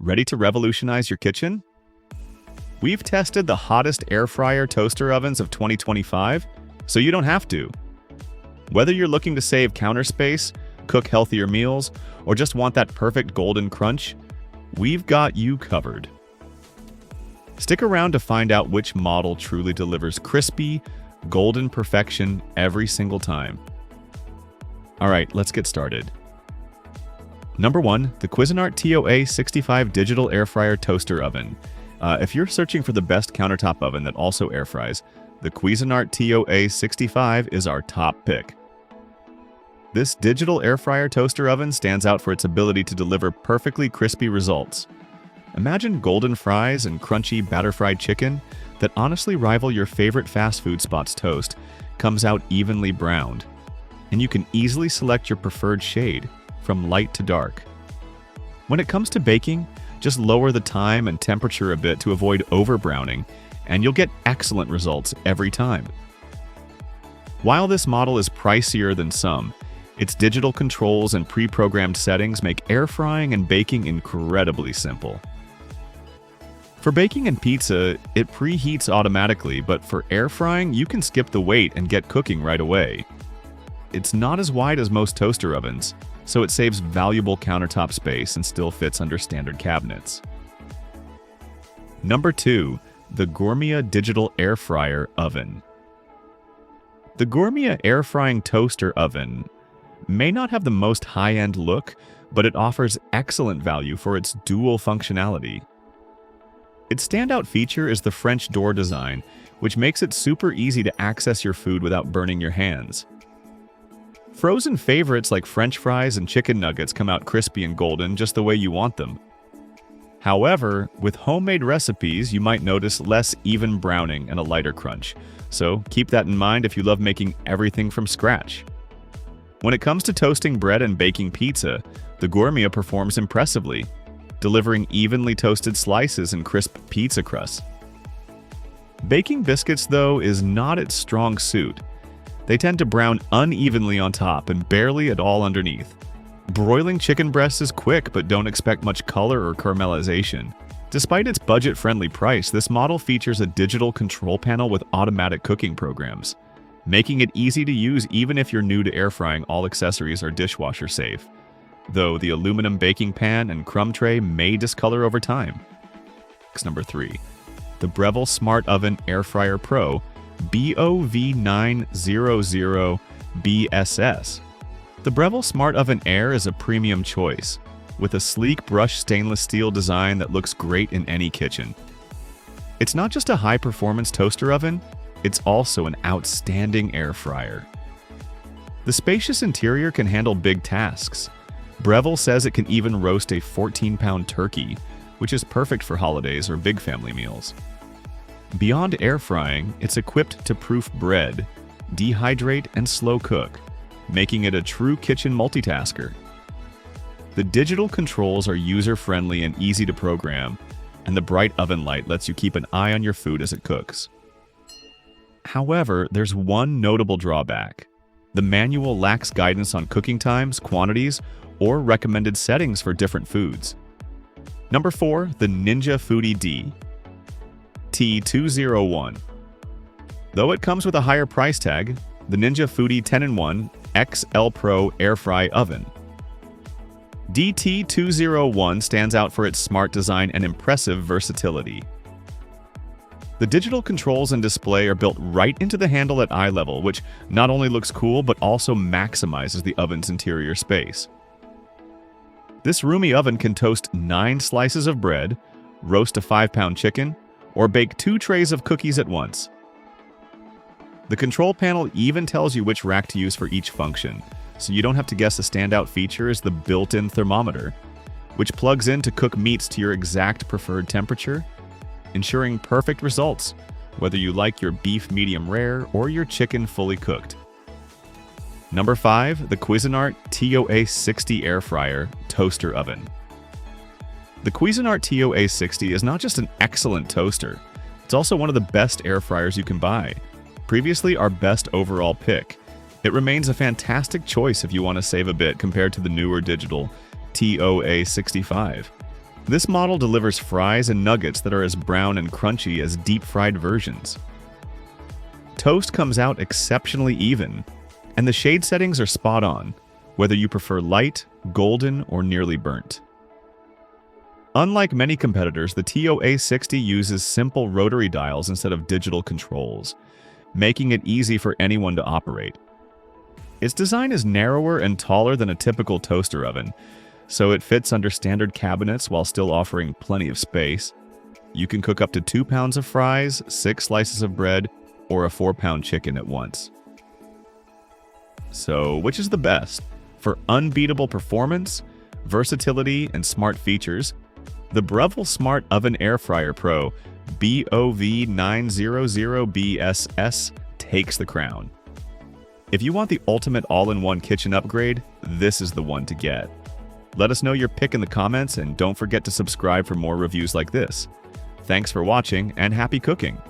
Ready to revolutionize your kitchen? We've tested the hottest air fryer toaster ovens of 2025, so you don't have to. Whether you're looking to save counter space, cook healthier meals, or just want that perfect golden crunch, we've got you covered. Stick around to find out which model truly delivers crispy, golden perfection every single time. All right, let's get started. Number 1, the Cuisinart TOA 65 Digital Air Fryer Toaster Oven. If you're searching for the best countertop oven that also air fries, the Cuisinart TOA 65 is our top pick. This digital air fryer toaster oven stands out for its ability to deliver perfectly crispy results. Imagine golden fries and crunchy batter-fried chicken that honestly rival your favorite fast food spot's toast, comes out evenly browned. And you can easily select your preferred shade, from light to dark. When it comes to baking, just lower the time and temperature a bit to avoid over-browning, and you'll get excellent results every time. While this model is pricier than some, its digital controls and pre-programmed settings make air frying and baking incredibly simple. For baking and pizza, it preheats automatically, but for air frying, you can skip the wait and get cooking right away. It's not as wide as most toaster ovens, so it saves valuable countertop space and still fits under standard cabinets. Number 2, the Gourmia Digital Air Fryer Oven. The Gourmia air frying toaster oven may not have the most high-end look, but it offers excellent value for its dual functionality. Its standout feature is the French door design, which makes it super easy to access your food without burning your hands. Frozen favorites like French fries and chicken nuggets come out crispy and golden just the way you want them. However, with homemade recipes, you might notice less even browning and a lighter crunch, so keep that in mind if you love making everything from scratch. When it comes to toasting bread and baking pizza, the Gourmia performs impressively, delivering evenly toasted slices and crisp pizza crusts. Baking biscuits, though, is not its strong suit. They tend to brown unevenly on top and barely at all underneath. Broiling chicken breasts is quick, but don't expect much color or caramelization. Despite its budget-friendly price, this model features a digital control panel with automatic cooking programs, making it easy to use even if you're new to air frying. All accessories are dishwasher safe, though the aluminum baking pan and crumb tray may discolor over time. Number 3, the Breville Smart Oven Air Fryer Pro BOV900BSS. The Breville Smart Oven Air is a premium choice, with a sleek brushed stainless steel design that looks great in any kitchen. It's not just a high-performance toaster oven, it's also an outstanding air fryer. The spacious interior can handle big tasks. Breville says it can even roast a 14-pound turkey, which is perfect for holidays or big family meals. Beyond air frying, it's equipped to proof bread, dehydrate, and slow cook, making it a true kitchen multitasker. The digital controls are user-friendly and easy to program, and the bright oven light lets you keep an eye on your food as it cooks. However, there's one notable drawback. The manual lacks guidance on cooking times, quantities, or recommended settings for different foods. Number 4, the Ninja Foodi T201. Though it comes with a higher price tag, the Ninja Foodi 10-in-1 XL Pro Air Fry Oven. DT201 stands out for its smart design and impressive versatility. The digital controls and display are built right into the handle at eye level, which not only looks cool but also maximizes the oven's interior space. This roomy oven can toast 9 slices of bread, roast a 5-pound chicken, or bake 2 trays of cookies at once. The control panel even tells you which rack to use for each function, so you don't have to guess. A standout feature is the built-in thermometer, which plugs in to cook meats to your exact preferred temperature, ensuring perfect results, whether you like your beef medium rare or your chicken fully cooked. Number 5, the Cuisinart TOA 60 Air Fryer Toaster Oven. The Cuisinart TOA 60 is not just an excellent toaster, it's also one of the best air fryers you can buy. Previously our best overall pick, it remains a fantastic choice if you want to save a bit compared to the newer digital TOA 65. This model delivers fries and nuggets that are as brown and crunchy as deep-fried versions. Toast comes out exceptionally even, and the shade settings are spot on, whether you prefer light, golden, or nearly burnt. Unlike many competitors, the TOA60 uses simple rotary dials instead of digital controls, making it easy for anyone to operate. Its design is narrower and taller than a typical toaster oven, so it fits under standard cabinets while still offering plenty of space. You can cook up to 2 pounds of fries, 6 slices of bread, or a 4-pound chicken at once. So, which is the best? For unbeatable performance, versatility, and smart features, the Breville Smart Oven Air Fryer Pro BOV900BSS takes the crown. If you want the ultimate all-in-one kitchen upgrade, this is the one to get. Let us know your pick in the comments, and don't forget to subscribe for more reviews like this. Thanks for watching, and happy cooking!